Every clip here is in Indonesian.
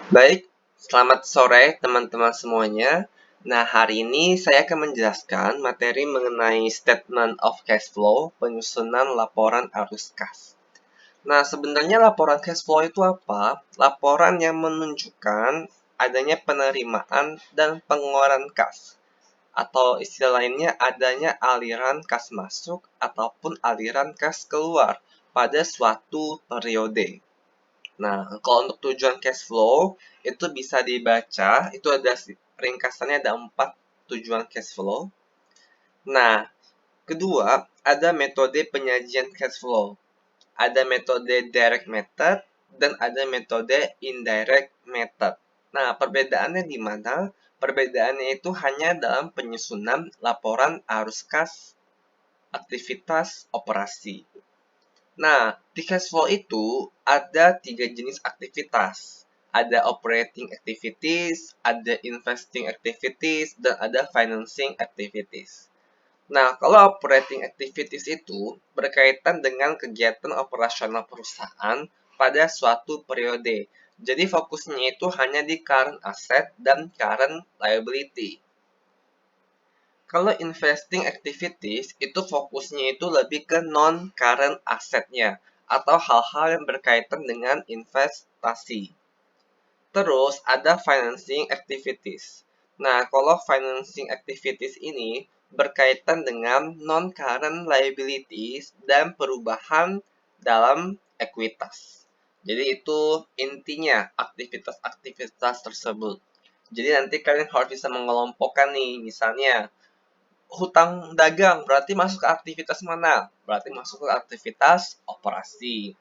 Baik, selamat sore teman-teman semuanya. Nah, hari ini saya akan menjelaskan materi mengenai Statement of Cash Flow, penyusunan laporan arus kas. Nah, sebenarnya laporan cash flow itu apa? Laporan yang menunjukkan adanya penerimaan dan pengeluaran kas. Atau istilah lainnya adanya aliran kas masuk ataupun aliran kas keluar pada suatu periode. Nah, kalau untuk tujuan cash flow, itu bisa dibaca, itu ada ringkasannya ada 4 tujuan cash flow. Nah, kedua, ada metode penyajian cash flow. Ada metode direct method dan ada metode indirect method. Nah, perbedaannya di mana? Perbedaannya itu hanya dalam penyusunan laporan arus kas aktivitas operasi. Nah, di cash flow itu ada 3 jenis aktivitas. Ada operating activities, ada investing activities, dan ada financing activities. Nah, kalau operating activities itu berkaitan dengan kegiatan operasional perusahaan pada suatu periode. Jadi fokusnya itu hanya di current asset dan current liability. Kalau investing activities itu fokusnya itu lebih ke non-current assetnya atau hal-hal yang berkaitan dengan investasi. Terus ada financing activities. Nah, kalau financing activities ini berkaitan dengan non-current liabilities dan perubahan dalam ekuitas. Jadi itu intinya aktivitas-aktivitas tersebut. Jadi nanti kalian harus bisa mengelompokkan nih, misalnya hutang dagang berarti masuk ke aktivitas mana? Berarti masuk ke aktivitas operasi.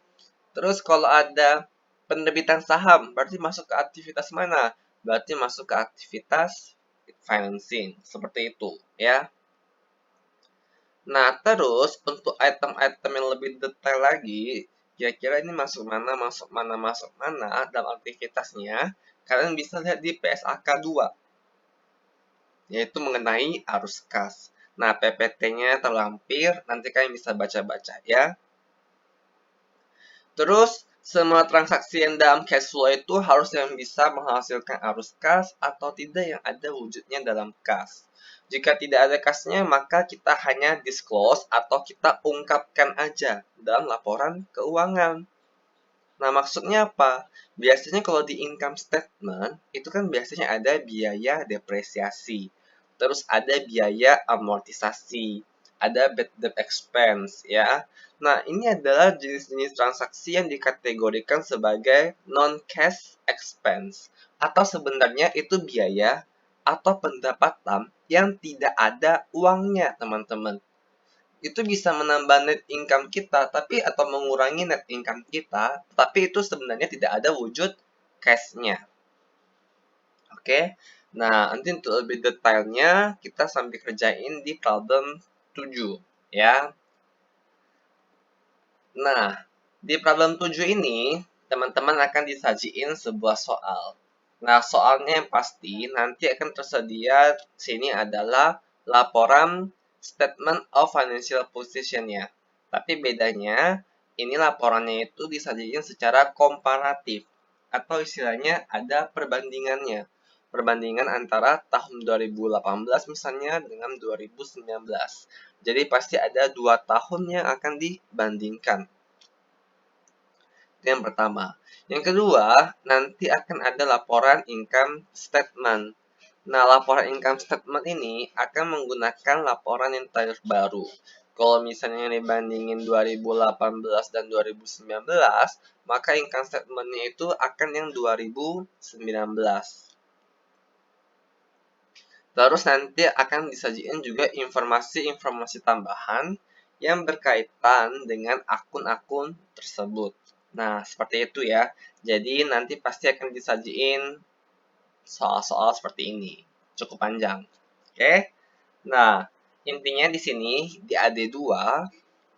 Terus kalau ada penerbitan saham berarti masuk ke aktivitas mana? Berarti masuk ke aktivitas financing. Seperti itu, ya. Nah, terus untuk item-item yang lebih detail lagi, kira-kira ini masuk mana, masuk mana, masuk mana dalam aktivitasnya, kalian bisa lihat di PSAK 2, yaitu mengenai arus kas. Nah, PPT-nya terlampir, nanti kalian bisa baca-baca ya. Terus, semua transaksi yang dalam cash flow itu harus yang bisa menghasilkan arus kas atau tidak yang ada wujudnya dalam kas. Jika tidak ada kasnya, maka kita hanya disclose atau kita ungkapkan aja dalam laporan keuangan. Nah, maksudnya apa? Biasanya kalau di income statement, itu kan biasanya ada biaya depresiasi. Terus ada biaya amortisasi. Ada bad debt expense, ya. Nah, ini adalah jenis-jenis transaksi yang dikategorikan sebagai non-cash expense. Atau sebenarnya itu biaya atau pendapatan yang tidak ada uangnya, teman-teman. Itu bisa menambah net income kita, tapi atau mengurangi net income kita, tapi itu sebenarnya tidak ada wujud cash-nya. Oke. Nah, nanti untuk lebih detailnya kita sambil kerjain di problem 7, ya. Nah, di problem 7 ini teman-teman akan disajiin sebuah soal. Nah, soalnya yang pasti nanti akan tersedia sini adalah laporan statement of financial position-nya. Tapi bedanya, ini laporannya itu disajikan secara komparatif. Atau istilahnya ada perbandingannya. Perbandingan antara tahun 2018 misalnya dengan 2019. Jadi pasti ada 2 tahun yang akan dibandingkan. Itu yang pertama. Yang kedua, nanti akan ada laporan income statement. Nah, laporan income statement ini akan menggunakan laporan yang terbaru. Kalau misalnya dibandingin 2018 dan 2019, maka income statement-nya itu akan yang 2019. Terus nanti akan disajikan juga informasi-informasi tambahan yang berkaitan dengan akun-akun tersebut. Nah, seperti itu ya. Jadi nanti pasti akan disajiin soal-soal seperti ini. Cukup panjang. Oke? Nah, intinya di sini di AD2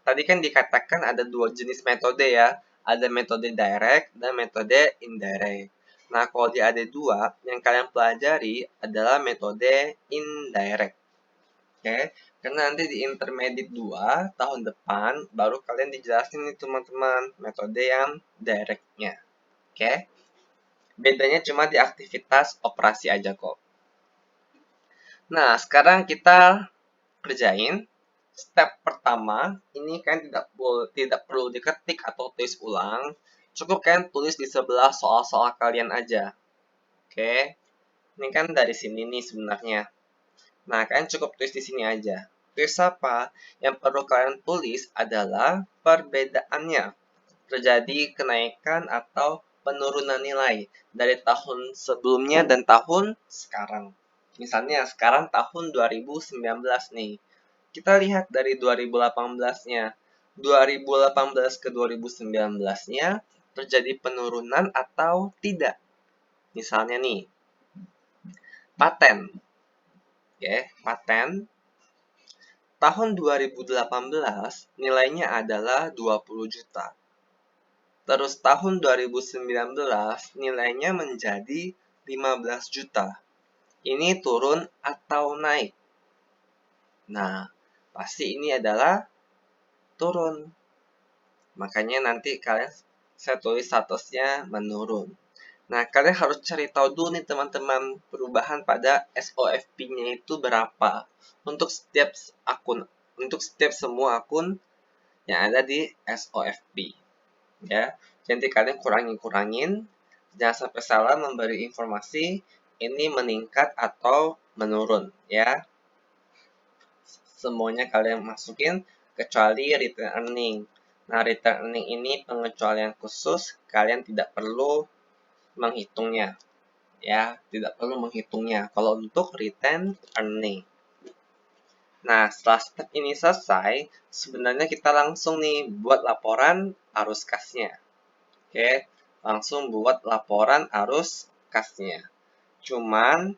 tadi kan dikatakan ada 2 jenis metode ya. Ada metode direct dan metode indirect. Nah, kalau di AD2 yang kalian pelajari adalah metode indirect. Oke, karena nanti di intermediate 2 tahun depan baru kalian dijelasin nih teman-teman metode yang direct-nya. Oke. Bedanya cuma di aktivitas operasi aja kok. Nah, sekarang kita kerjain. Step pertama, ini kan tidak perlu diketik atau tulis ulang. Cukup kan tulis di sebelah soal-soal kalian aja. Oke, ini kan dari sini nih sebenarnya. Nah, kalian cukup tulis di sini aja. Tulis apa? Yang perlu kalian tulis adalah perbedaannya. Terjadi kenaikan atau penurunan nilai dari tahun sebelumnya dan tahun sekarang. Misalnya sekarang tahun 2019 nih. Kita lihat dari 2018-nya. 2018 ke 2019-nya terjadi penurunan atau tidak. Misalnya nih, paten. Oke, paten tahun 2018 nilainya adalah 20 juta. Terus tahun 2019 nilainya menjadi 15 juta. Ini turun atau naik? Nah, pasti ini adalah turun. Makanya nanti saya tulis statusnya menurun. Nah, kalian harus cari tahu dulu nih teman-teman perubahan pada SOFP-nya itu berapa untuk setiap akun, untuk setiap semua akun yang ada di SOFP. Ya, jadi kalian kurangin, jangan sampai salah memberi informasi ini meningkat atau menurun ya. Semuanya kalian masukin kecuali return earning. Nah, return earning ini pengecualian khusus, kalian tidak perlu menghitungnya. Ya, tidak perlu menghitungnya kalau untuk return earning. Nah, setelah step ini selesai, sebenarnya kita langsung nih buat laporan arus kasnya. Oke, langsung buat laporan arus kasnya. Cuman,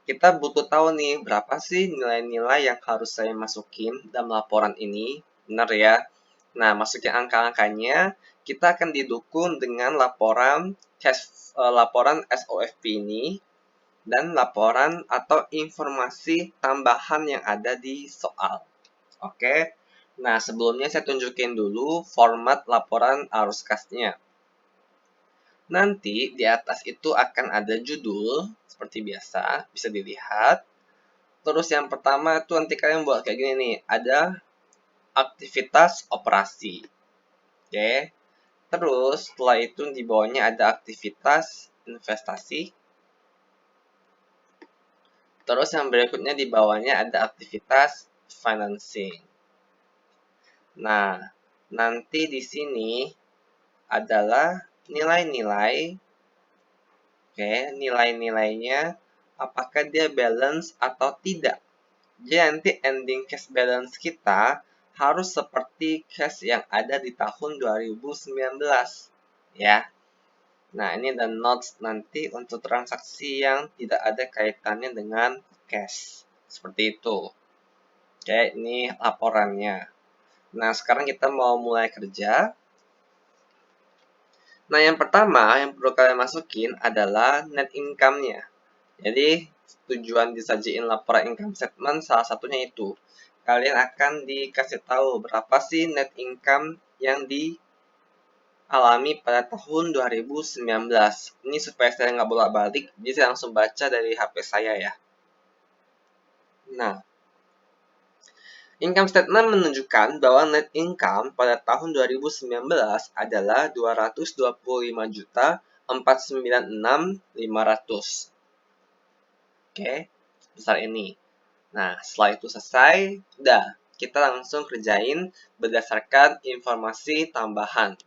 kita butuh tahu nih berapa sih nilai-nilai yang harus saya masukin dalam laporan ini. Benar ya? Nah, masukin angka-angkanya, kita akan didukung dengan laporan SOFP ini dan laporan atau informasi tambahan yang ada di soal. Oke. Nah, sebelumnya saya tunjukin dulu format laporan arus kasnya. Nanti di atas itu akan ada judul, seperti biasa, bisa dilihat. Terus yang pertama itu nanti kalian buat kayak gini nih, ada aktivitas operasi. Oke. Terus setelah itu di bawahnya ada aktivitas investasi. Terus yang berikutnya di bawahnya ada aktivitas financing. Nah, nanti di sini adalah nilai-nilai. Oke, nilai-nilainya apakah dia balance atau tidak. Jadi nanti ending cash balance kita harus seperti cash yang ada di tahun 2019. Ya. Nah, ini ada notes nanti untuk transaksi yang tidak ada kaitannya dengan cash. Seperti itu. Oke, ini laporannya. Nah, sekarang kita mau mulai kerja. Nah, yang pertama yang perlu kalian masukin adalah net income-nya. Jadi, tujuan disajiin laporan income statement salah satunya itu. Kalian akan dikasih tahu berapa sih net income yang dialami pada tahun 2019. Ini supaya saya nggak bolak-balik, jadi saya langsung baca dari HP saya ya. Nah, income statement menunjukkan bahwa net income pada tahun 2019 adalah 225.496.500. Oke, besar ini. Nah, setelah itu selesai, udah, kita langsung kerjain berdasarkan informasi tambahan.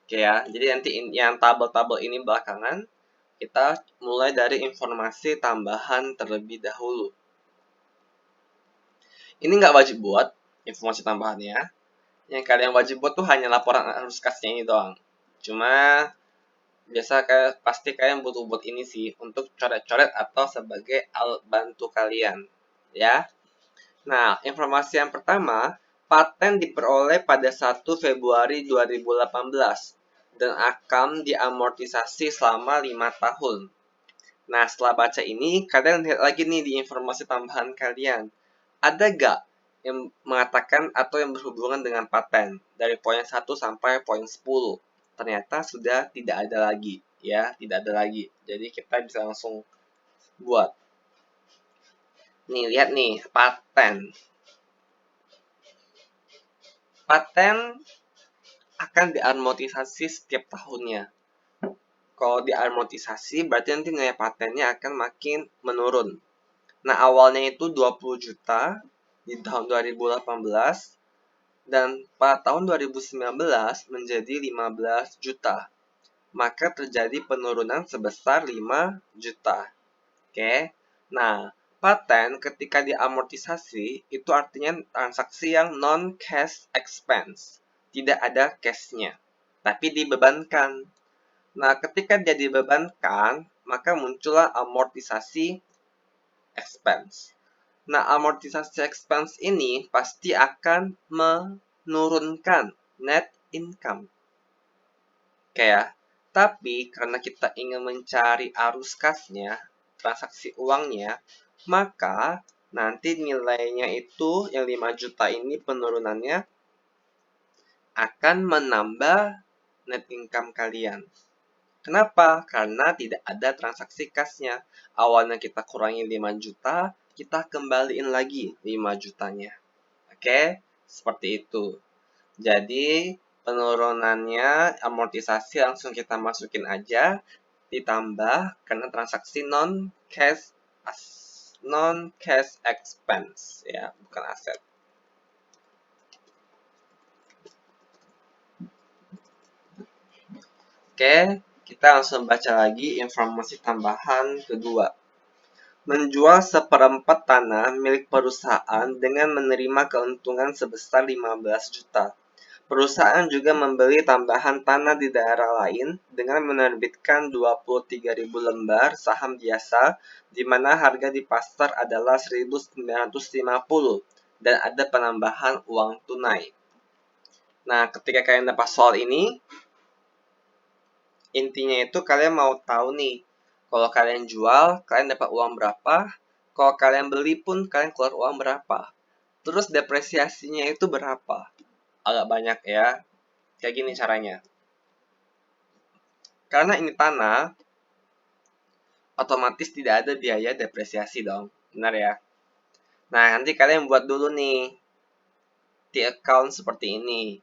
Oke ya, jadi nanti yang tabel-tabel ini belakangan, kita mulai dari informasi tambahan terlebih dahulu. Ini nggak wajib buat informasi tambahannya. Yang kalian wajib buat tuh hanya laporan arus kasnya ini doang. Cuma pasti kalian butuh buat ini sih untuk coret-coret atau sebagai alat bantu kalian, ya. Nah, informasi yang pertama, paten diperoleh pada 1 Februari 2018 dan akan diamortisasi selama 5 tahun. Nah, setelah baca ini, kalian lihat lagi nih di informasi tambahan kalian. Ada gak yang mengatakan atau yang berhubungan dengan paten dari poin 1 sampai poin 10? Ternyata sudah tidak ada lagi. ya, tidak ada lagi. Jadi kita bisa langsung buat. Nih, lihat nih, paten. Paten akan diamortisasi setiap tahunnya. Kalau diamortisasi, berarti nanti nilai patennya akan makin menurun. Nah, awalnya itu 20 juta di tahun 2018, dan pada tahun 2019 menjadi 15 juta. Maka terjadi penurunan sebesar 5 juta. Oke. Nah, paten ketika diamortisasi itu artinya transaksi yang non-cash expense. Tidak ada cash-nya, tapi dibebankan. Nah, ketika dia dibebankan, maka muncullah amortisasi expense. Nah, amortisasi expense ini pasti akan menurunkan net income. Oke ya. Tapi karena kita ingin mencari arus kasnya, transaksi uangnya, maka nanti nilainya itu yang 5 juta ini penurunannya akan menambah net income kalian. Kenapa? Karena tidak ada transaksi kasnya. Awalnya kita kurangi 5 juta, kita kembaliin lagi 5 jutanya. Oke? Seperti itu. Jadi, penurunannya amortisasi langsung kita masukin aja, ditambah karena transaksi non-cash expense, ya, bukan aset. Oke, kita langsung baca lagi informasi tambahan kedua. Menjual seperempat tanah milik perusahaan dengan menerima keuntungan sebesar 15 juta. Perusahaan juga membeli tambahan tanah di daerah lain dengan menerbitkan 23.000 lembar saham biasa, di mana harga di pasar adalah 1.950 dan ada penambahan uang tunai. Nah, ketika kalian dapat soal ini, intinya itu kalian mau tahu nih, kalau kalian jual, kalian dapat uang berapa, kalau kalian beli pun kalian keluar uang berapa. Terus depresiasinya itu berapa? Agak banyak ya. Kayak gini caranya. Karena ini tanah, otomatis tidak ada biaya depresiasi dong. Benar ya? Nah, nanti kalian buat dulu nih di account seperti ini.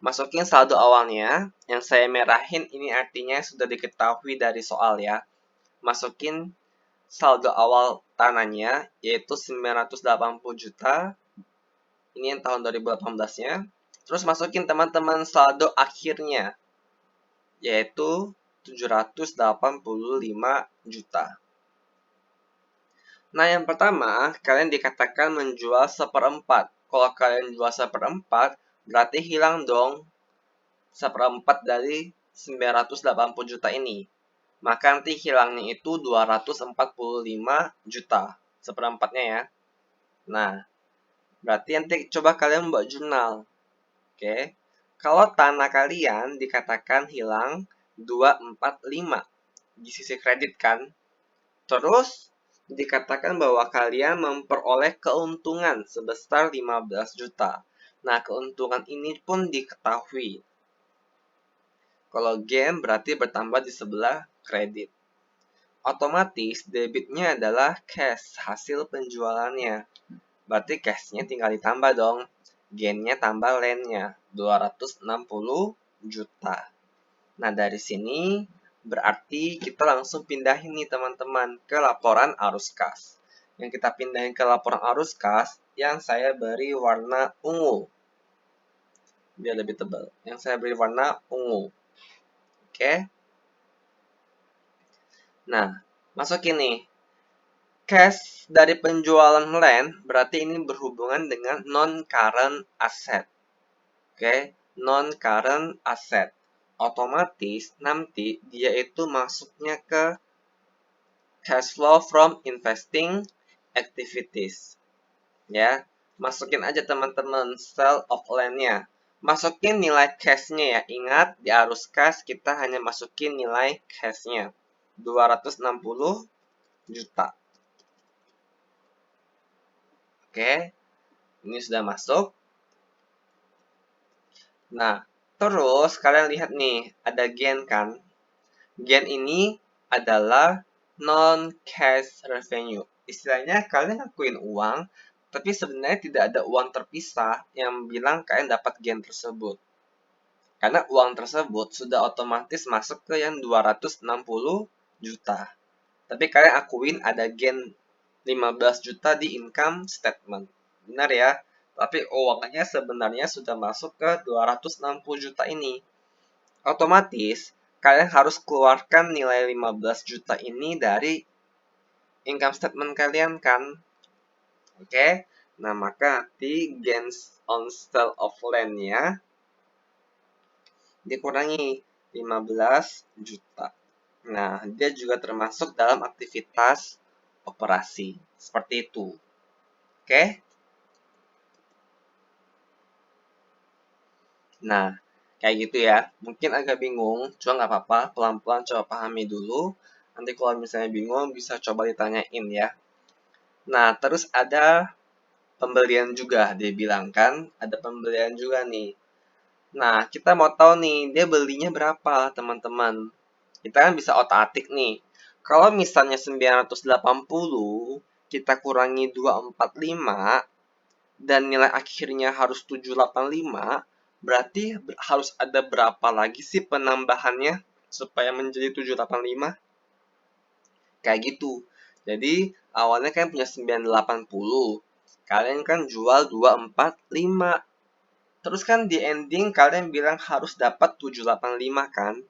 Masukin saldo awalnya, yang saya merahin ini artinya sudah diketahui dari soal ya. Masukin saldo awal tanahnya, yaitu 980 juta. Ini yang tahun 2018-nya. Terus masukin teman-teman saldo akhirnya, yaitu 785 juta. Nah, yang pertama, kalian dikatakan menjual seperempat. Kalau kalian jual seperempat, berarti hilang dong seperempat dari 980 juta ini. Maka nanti hilangnya itu 245 juta. Seperempatnya ya. Nah, berarti nanti coba kalian buat jurnal. Oke. Kalau tanah kalian dikatakan hilang 245 di sisi kredit kan. Terus dikatakan bahwa kalian memperoleh keuntungan sebesar 15 juta. Nah, keuntungan ini pun diketahui. Kalau gain berarti bertambah di sebelah kredit. Otomatis debitnya adalah cash hasil penjualannya. Berarti cashnya tinggal ditambah dong. Gainnya tambah land-nya 260 juta. Nah, dari sini berarti kita langsung pindahin nih teman-teman ke laporan arus kas. Yang kita pindahin ke laporan arus kas, yang saya beri warna ungu. Biar lebih tebal. Yang saya beri warna ungu. Oke. Nah, masukin nih. Cash dari penjualan land berarti ini berhubungan dengan non-current asset. Oke, non-current asset. Otomatis nanti dia itu masuknya ke cash flow from investing activities. Ya, masukin aja teman-teman sale of land-nya. Masukin nilai cash-nya ya. Ingat, di arus kas kita hanya masukin nilai cash-nya. 260 juta. Oke, ini sudah masuk. Nah, terus kalian lihat nih, ada gain kan? Gain ini adalah non-cash revenue. Istilahnya kalian ngakuin uang, tapi sebenarnya tidak ada uang terpisah yang bilang kalian dapat gain tersebut. Karena uang tersebut sudah otomatis masuk ke yang 260 juta. Tapi kalian akuin ada gain 15 juta di income statement. Benar ya? Tapi uangnya sebenarnya sudah masuk ke 260 juta ini. Otomatis, kalian harus keluarkan nilai 15 juta ini dari income statement kalian kan? Oke? Nah, maka nanti gains on sale of land-nya dikurangi 15 juta. Nah, dia juga termasuk dalam aktivitas operasi. Seperti itu. Oke? Nah, kayak gitu ya. Mungkin agak bingung, cuma nggak apa-apa. Pelan-pelan coba pahami dulu. Nanti kalau misalnya bingung, bisa coba ditanyain ya. Nah, terus ada pembelian juga. Dia bilang kan, ada pembelian juga nih. Nah, kita mau tahu nih, dia belinya berapa, teman-teman. Kita kan bisa otak-atik nih. Kalau misalnya 980, kita kurangi 245, dan nilai akhirnya harus 785, berarti harus ada berapa lagi sih penambahannya supaya menjadi 785? Kayak gitu. Jadi, awalnya kan punya 980. Kalian kan jual 245. Terus kan di ending kalian bilang harus dapat 785 kan?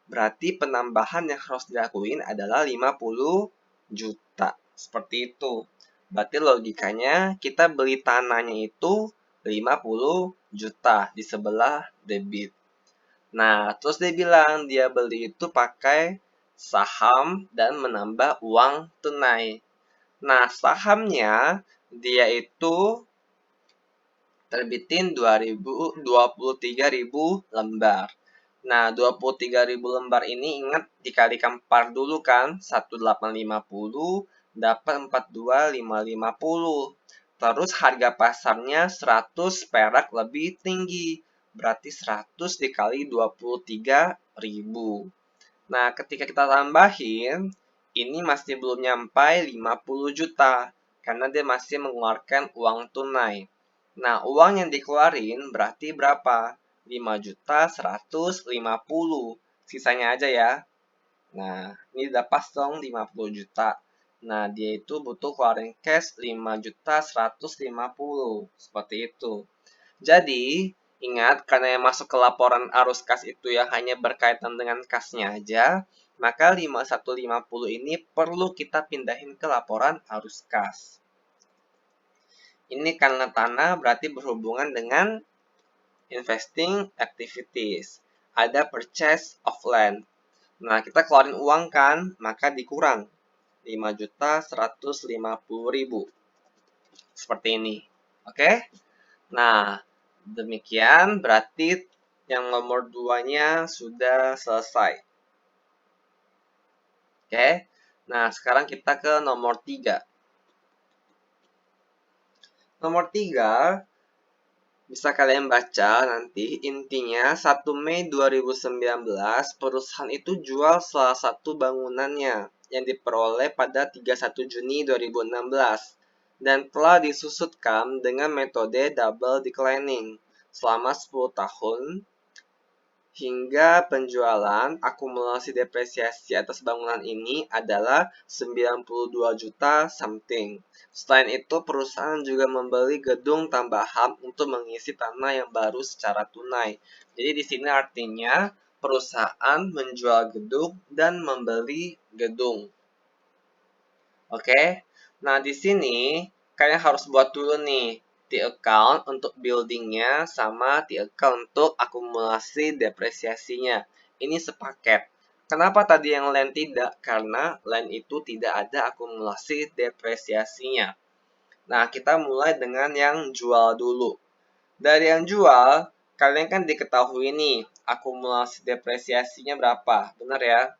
Berarti penambahan yang harus dilakuin adalah 50 juta. Seperti itu. Berarti logikanya kita beli tanahnya itu 50 juta di sebelah debit. Nah, terus dia bilang dia beli itu pakai saham dan menambah uang tunai. Nah, sahamnya dia itu terbitin 23.000 lembar. Nah, 23.000 lembar ini ingat dikalikan par dulu kan, 1850 dapat 42.550. Terus harga pasarnya 100 perak lebih tinggi, berarti 100 dikali 23.000. Nah, ketika kita tambahin, ini masih belum nyampai 50 juta, karena dia masih mengeluarkan uang tunai. Nah, uang yang dikeluarin berarti berapa? 5.150. Sisanya aja ya. Nah, ini udah pas dong 50 juta. Nah, dia itu butuh keluarin cash 5.150. Seperti itu. Jadi, ingat karena yang masuk ke laporan arus kas itu ya hanya berkaitan dengan kasnya aja, maka 5150 ini perlu kita pindahin ke laporan arus kas. Ini karena tanah berarti berhubungan dengan investing activities. Ada purchase of land. Nah, kita keluarin uang kan, maka dikurang 5.150.000. Seperti ini. Oke? Nah, demikian berarti yang nomor 2-nya sudah selesai. Oke? Nah, sekarang kita ke nomor 3. Nomor 3 bisa kalian baca nanti, intinya 1 Mei 2019 perusahaan itu jual salah satu bangunannya yang diperoleh pada 31 Juni 2016 dan telah disusutkan dengan metode double declining selama 10 tahun hingga penjualan. Akumulasi depresiasi atas bangunan ini adalah 92 juta something. Selain itu, perusahaan juga membeli gedung tambahan untuk mengisi tanah yang baru secara tunai. Jadi di sini artinya perusahaan menjual gedung dan membeli gedung. Oke? Nah, di sini kalian harus buat dulu nih T-account untuk buildingnya sama T-account untuk akumulasi depresiasinya. Ini sepaket. Kenapa tadi yang land tidak? Karena land itu tidak ada akumulasi depresiasinya. Nah, kita mulai dengan yang jual dulu. Dari yang jual, kalian kan diketahui nih akumulasi depresiasinya berapa. Benar ya?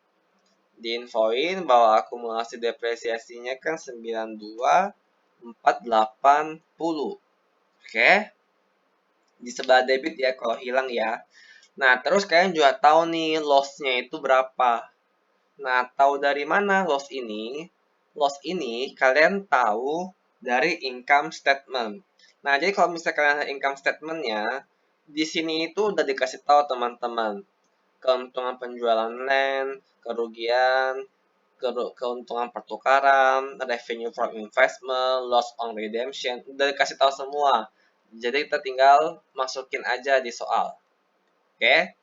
Diinfoin bahwa akumulasi depresiasinya kan 92.480. Oke? Di sebelah debit ya kalau hilang ya. Nah, terus kalian juga tahu nih loss-nya itu berapa. Nah, tahu dari mana loss ini? Loss ini kalian tahu dari income statement. Nah, jadi kalau misalnya kalian ada income statementnya, di sini itu udah dikasih tahu teman-teman. Keuntungan penjualan land, kerugian, keuntungan pertukaran, revenue from investment, loss on redemption, udah dikasih tahu semua. Jadi kita tinggal masukin aja di soal. Oke?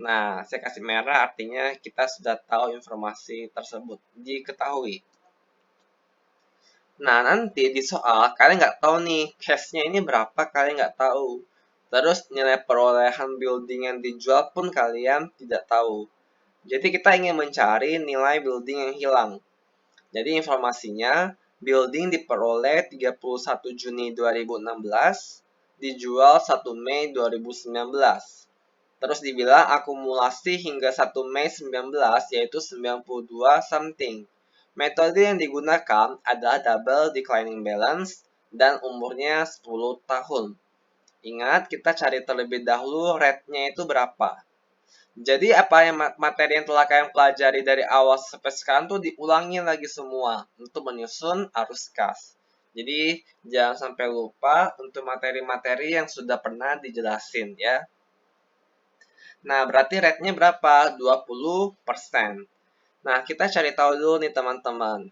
Nah, saya kasih merah artinya kita sudah tahu informasi tersebut. Diketahui. Nah, nanti di soal kalian nggak tahu nih cash-nya ini berapa, kalian nggak tahu. Terus nilai perolehan building yang dijual pun kalian tidak tahu. Jadi kita ingin mencari nilai building yang hilang. Jadi informasinya, building diperoleh 31 Juni 2016, dijual 1 Mei 2019. Terus dibilang akumulasi hingga 1 Mei 19 yaitu 92 something. Metode yang digunakan adalah double declining balance dan umurnya 10 tahun. Ingat, kita cari terlebih dahulu rate-nya itu berapa. Jadi apa yang materi yang telah kalian pelajari dari awal sampai sekarang tuh diulangi lagi semua untuk menyusun arus kas. Jadi jangan sampai lupa untuk materi-materi yang sudah pernah dijelasin ya. Nah, berarti rate-nya berapa? 20%. Nah, kita cari tahu dulu nih teman-teman.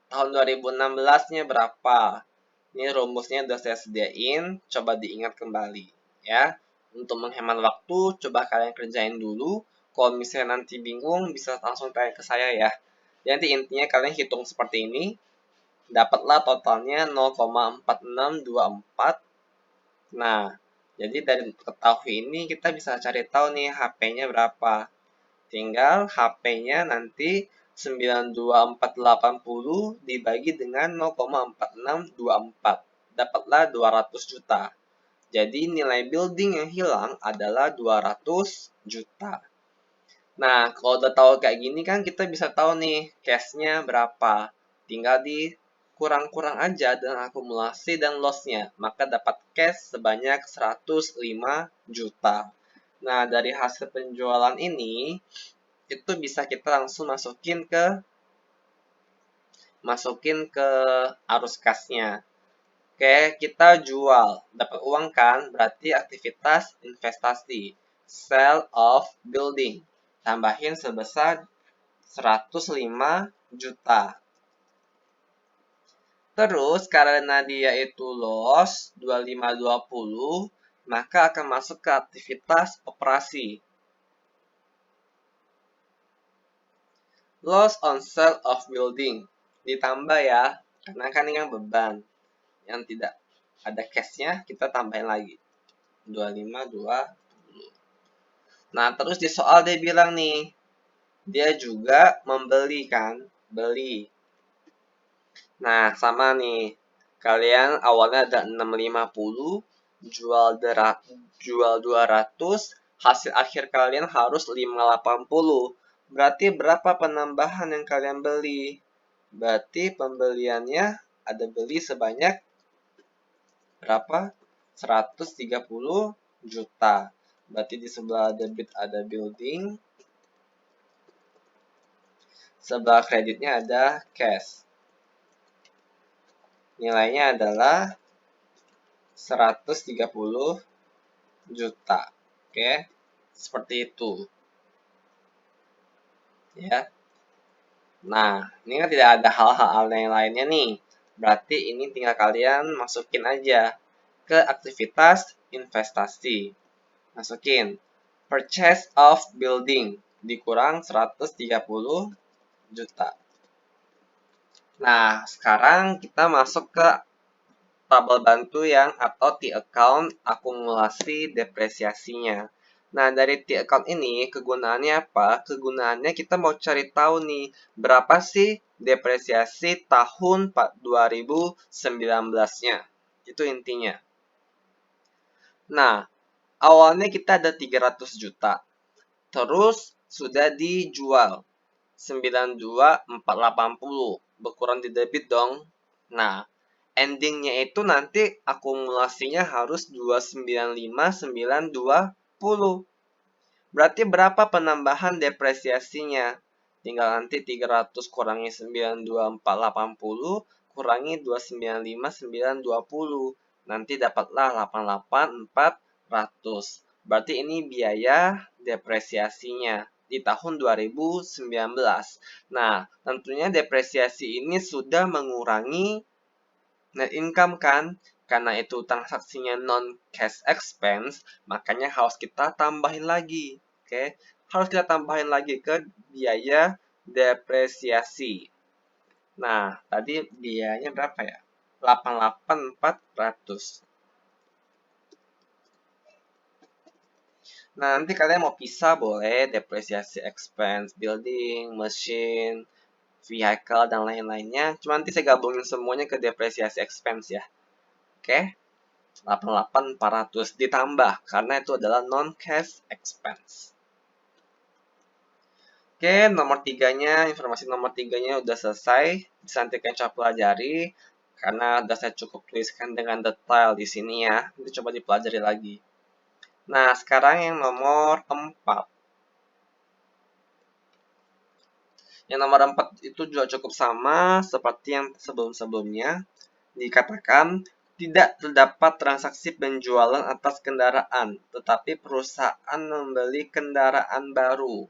Tahun 2016-nya berapa? Ini rumusnya udah saya sediain, coba diingat kembali ya. Untuk menghemat waktu, coba kalian kerjain dulu. Kalau misalnya nanti bingung, bisa langsung tanya ke saya ya. Jadi intinya kalian hitung seperti ini, dapatlah totalnya 0,4624. Nah, jadi dari ketahui ini kita bisa cari tahu nih HP-nya berapa. Tinggal HP-nya nanti 92480 dibagi dengan 0,4624. Dapatlah 200 juta. Jadi nilai building yang hilang adalah 200 juta. Nah, kalau udah tahu kayak gini kan kita bisa tahu nih cash-nya berapa. Tinggal dikurang-kurang aja dengan akumulasi dan loss-nya. Maka dapat cash sebanyak 105 juta. Nah, dari hasil penjualan ini, itu bisa kita langsung masukin ke arus kasnya. Oke, kita jual, dapat uang kan, berarti aktivitas investasi, sale of building, tambahin sebesar 105 juta. Terus karena dia itu loss 2520, maka akan masuk ke aktivitas operasi. Loss on sale of building. Ditambah ya, karena kan ini yang beban. Yang tidak ada cash-nya, kita tambahin lagi. 2520. Nah, terus di soal dia bilang nih, dia juga membeli kan, beli. Nah, sama nih. Kalian awalnya ada 650, jual 200, hasil akhir kalian harus 580. Berarti berapa penambahan yang kalian beli? Berarti pembeliannya ada beli sebanyak berapa? 130 juta. Berarti di sebelah debit ada building, sebelah kreditnya ada cash. Nilainya adalah 130 juta. Oke, seperti itu. Ya. Nah, ini kan tidak ada hal-hal yang lainnya nih. Berarti ini tinggal kalian masukin aja ke aktivitas investasi. Masukin purchase of building dikurang 130 juta. Nah, sekarang kita masuk ke tabel bantu yang atau T-account akumulasi depresiasinya. Nah, dari T-account ini kegunaannya apa? Kegunaannya kita mau cari tahu nih, berapa sih depresiasi tahun 2019-nya. Itu intinya. Nah, awalnya kita ada 300 juta. Terus sudah dijual 92.480. Berkurang di debit dong. Nah, endingnya itu nanti akumulasinya harus 295.920. Berarti berapa penambahan depresiasinya? Tinggal nanti 300 kurangi 92480 kurangi 295.920. Nanti dapatlah 88.400. Berarti ini biaya depresiasinya di tahun 2019. Nah, tentunya depresiasi ini sudah mengurangi net income kan? Karena itu transaksinya non-cash expense, makanya harus kita tambahin lagi. Oke? Harus kita tambahin lagi ke biaya depresiasi. Nah, tadi biayanya berapa ya? 88.400. Nah, nanti kalian mau pisah boleh depresiasi expense, building, machine, vehicle, dan lain-lainnya. Cuma nanti saya gabungin semuanya ke depresiasi expense ya. Oke? 88.400 ditambah karena itu adalah non-cash expense. Oke, nomor 3-nya, informasi nomor 3-nya udah selesai. Bisa nanti kalian coba pelajari karena udah saya cukup tuliskan dengan detail di sini ya. Nanti coba dipelajari lagi. Nah, sekarang yang nomor 4. Yang nomor 4 itu juga cukup sama seperti yang sebelum-sebelumnya. Dikatakan tidak terdapat transaksi penjualan atas kendaraan, tetapi perusahaan membeli kendaraan baru.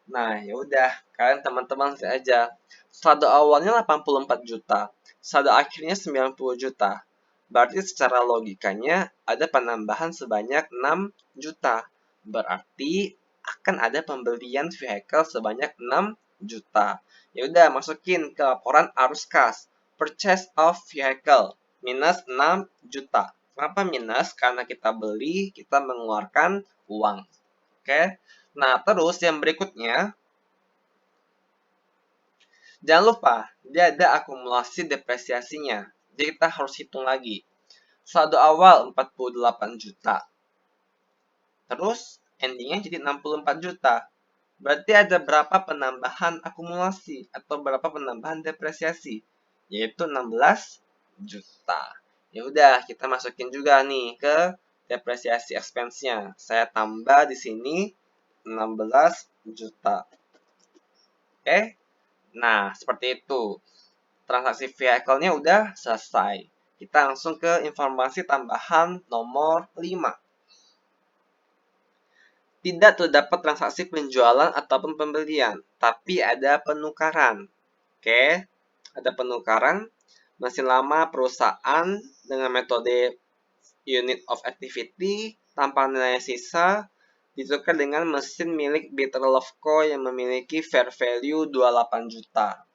Nah, ya udah, kalian teman-teman lihat aja. Saldo awalnya 84 juta, saldo akhirnya 90 juta. Berarti secara logikanya ada penambahan sebanyak 6 juta. Berarti akan ada pembelian vehicle sebanyak 6 juta. Ya udah, masukin ke laporan arus kas. Purchase of vehicle minus 6 juta. Kenapa minus? Karena kita beli, kita mengeluarkan uang. Oke. Nah, terus yang berikutnya, jangan lupa, dia ada akumulasi depresiasinya. Jadi kita harus hitung lagi. Saldo awal 48 juta. Terus, endingnya jadi 64 juta. Berarti ada berapa penambahan akumulasi atau berapa penambahan depresiasi? Yaitu 16 juta. Ya udah, kita masukin juga nih ke depresiasi expense-nya. Saya tambah di sini 16 juta. Oke? Nah, seperti itu. Transaksi vehicle-nya udah selesai. Kita langsung ke informasi tambahan nomor 5. Tidak terdapat transaksi penjualan ataupun pembelian, tapi ada penukaran. Oke, ada penukaran mesin lama perusahaan dengan metode unit of activity tanpa nilai sisa ditukar dengan mesin milik Bitter Love Co. yang memiliki fair value 28 juta.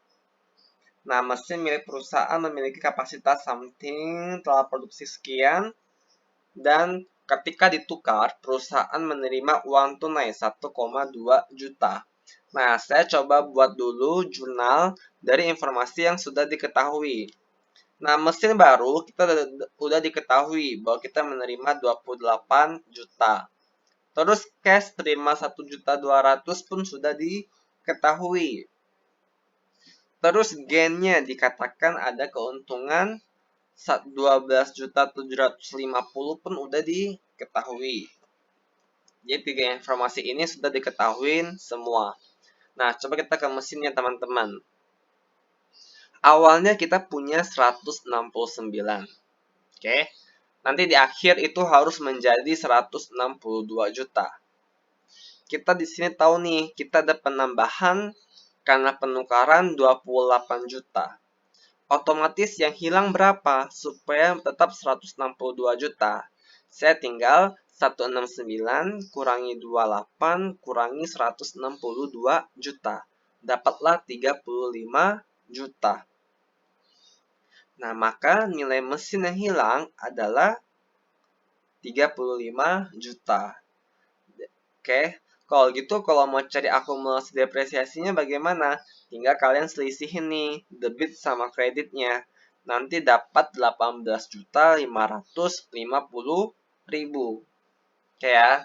Nah, mesin milik perusahaan memiliki kapasitas something, telah produksi sekian, dan ketika ditukar, perusahaan menerima uang tunai 1,2 juta. Nah, saya coba buat dulu jurnal dari informasi yang sudah diketahui. Nah, mesin baru kita udah diketahui bahwa kita menerima 28 juta. Terus cash terima 1.200.000 pun sudah diketahui. Terus gainnya dikatakan ada keuntungan 12.750 pun udah diketahui. Jadi 3 informasi ini sudah diketahui semua. Nah, coba kita ke mesinnya teman-teman. Awalnya kita punya 169. Oke. Nanti di akhir itu harus menjadi 162 juta. Kita di sini tahu nih, kita ada penambahan karena penukaran 28 juta. Otomatis yang hilang berapa supaya tetap 162 juta? Saya tinggal 169 kurangi 28 kurangi 162 juta. Dapatlah 35 juta. Nah, maka nilai mesin yang hilang adalah 35 juta. Oke, kalau gitu kalau mau cari akumulasi depresiasinya bagaimana? Tinggal kalian selisihin nih debit sama kreditnya. Nanti dapat 18.550.000. Oke ya.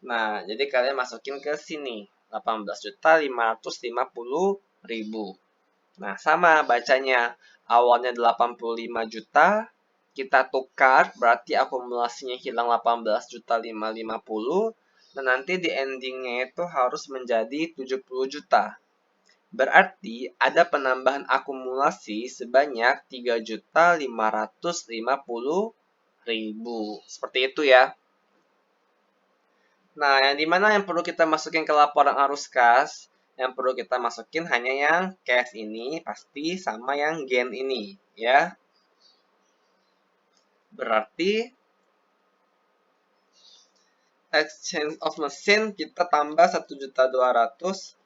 Nah, jadi kalian masukin ke sini 18.550.000. Nah, sama bacanya. Awalnya 85 juta, kita tukar berarti akumulasinya hilang 18.550. Dan nanti di endingnya itu harus menjadi 70 juta. Berarti ada penambahan akumulasi sebanyak 3.550.000. Seperti itu ya. Nah, yang dimana yang perlu kita masukin ke laporan arus kas, yang perlu kita masukin hanya yang cash ini, pasti sama yang gain ini, ya. Berarti exchange of machine kita tambah 1.200.000.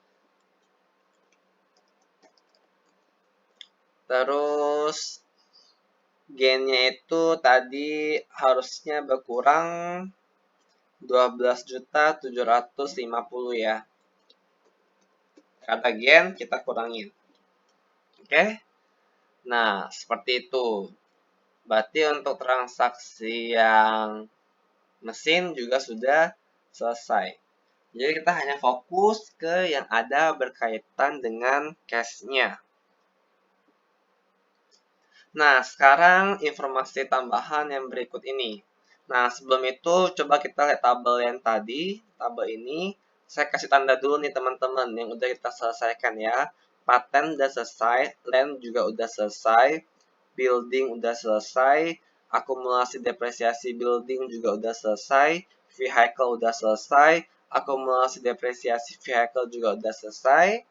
Terus gainnya itu tadi harusnya berkurang 12.750 ya. Kata gain kita kurangin. Oke? Nah, seperti itu. Berarti untuk transaksi yang mesin juga sudah selesai. Jadi kita hanya fokus ke yang ada berkaitan dengan cash-nya. Nah, sekarang informasi tambahan yang berikut ini. Nah, sebelum itu coba kita lihat tabel yang tadi. Tabel ini saya kasih tanda dulu nih teman-teman yang udah kita selesaikan ya. Paten udah selesai, land juga udah selesai, building udah selesai, akumulasi depresiasi building juga udah selesai, vehicle udah selesai, akumulasi depresiasi vehicle juga udah selesai,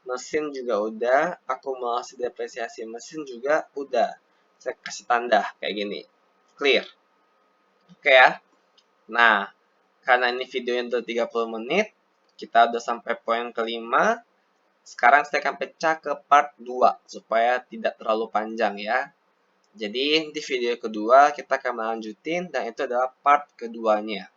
mesin juga udah, akumulasi depresiasi mesin juga udah. Saya kasih tanda kayak gini. Clear. Oke ya. Nah, karena ini videonya udah 30 menit, kita udah sampai poin kelima. Sekarang saya akan pecah ke part 2 supaya tidak terlalu panjang ya. Jadi di video kedua kita akan melanjutin dan itu adalah part keduanya.